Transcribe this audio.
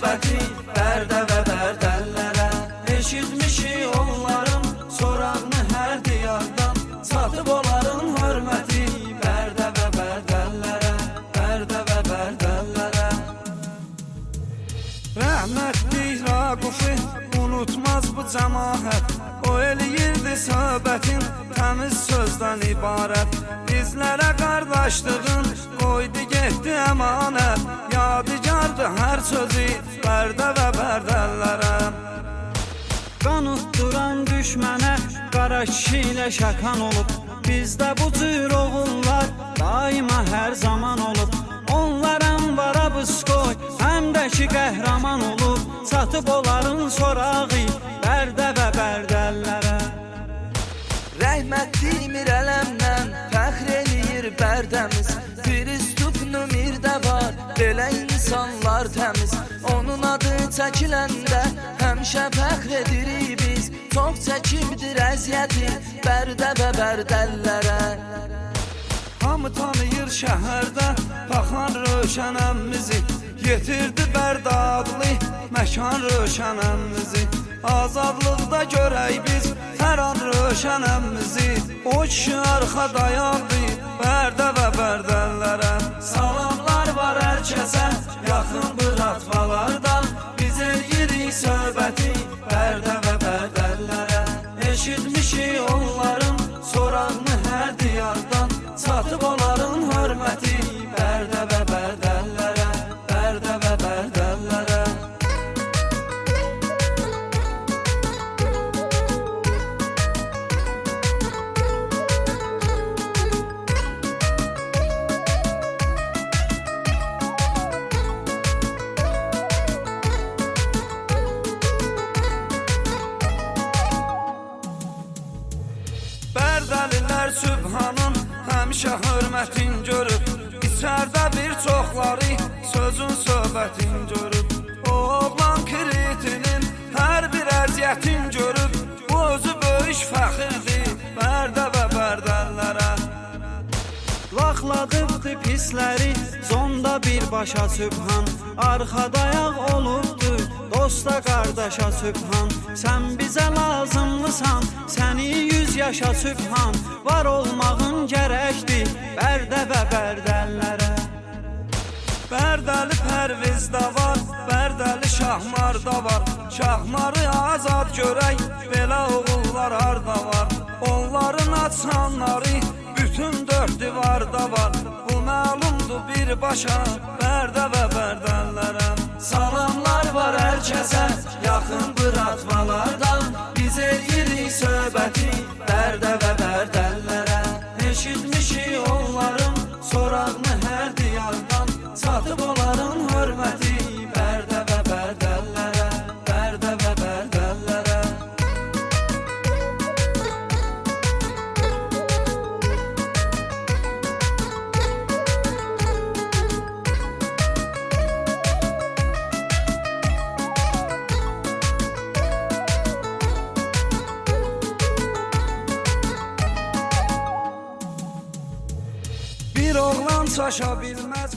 söhbəti Bərdə və bərdəllərə Eşitmişik onların sorağını hər diyardan Satıb onların hörməti Bərdə və bərdəllərə Bərdə və bərdəllərə Rəhmətli Raqufi unutmaz bu cəmaət O eləyirdi söhbətin təmiz sözdən ibarət Bizlərə qardaşlığın qoydu getdi əmanət Yadigardı hər sözü Bərdə və bərdəllərə Qan utduran düşmənə qara kişi ilə şəkan olub Bizdə bu cür oğullar daima hər zaman olub Onlar ənvara bıskoy həm də ki qəhrəman olub Satıb onların sorağı Bərdə və bərdəllərə Rəhmətli Mirələmdən fəxr eləyir Bərdəmiz Firistuf Nümirdə var belə insanlar təmiz Onun adı çəkiləndə həmişə fəxr edirik biz Çox çəkibdir əziyyəti Bərdə və bərdəllərə Hamı tanıyır şəhərdə baxan röşənəmmizi Yetirdi Bərdə adlı məkan röşənəmmizi Azadlıqda görək biz hər an röşənəmmizi O kişi arxa dayandı Bərdə və bərdəllərə Salamlar var hər kəsə yaxın bıratmalardan Biz eləyirik söhbəti Bərdə və bərdəllərə Eşitmişik onların sorağını hər diyardan Satıb onların hörməti Bərdə və bərdəllərə Bərdə və bərdəllərə Bərdəlilər Sübhanın həmişə hörmətin görüb İçərdə bir çoxları sözün söhbətin görüb O oğlan kritinin hər bir əziyyətin görüb Bu özü böyük fəxirdir Bərdə və bərdəllərə Laxladıbdı pisləri zonda birbaşa Sübhan Arxadayaq olubdur dosta qardaşa Sübhan Sən bizə lazımlısan səni 100 yaşa Sübhan Var olmağın gərəkdir Bərdə və bərdəllərə Bərdəli Pərviz də var Bərdəli Şahmar da var Şahmarı azad görək belə oğullar harda var Onların açanları bütün dörd divarda var Bu məlumdur birbaşa Bərdə və bərdəllərə Salamlar var hər kəsə yaxın bıratmalardan Biz eləyirik söhbəti Bərdə və bərdəllərə Eşitmişik onların sorağını hər diyardan Satıb onların hörməti Bərdə və bərdəllərə Bərdə və bərdəllərə Bir oğlan çaşa bilməz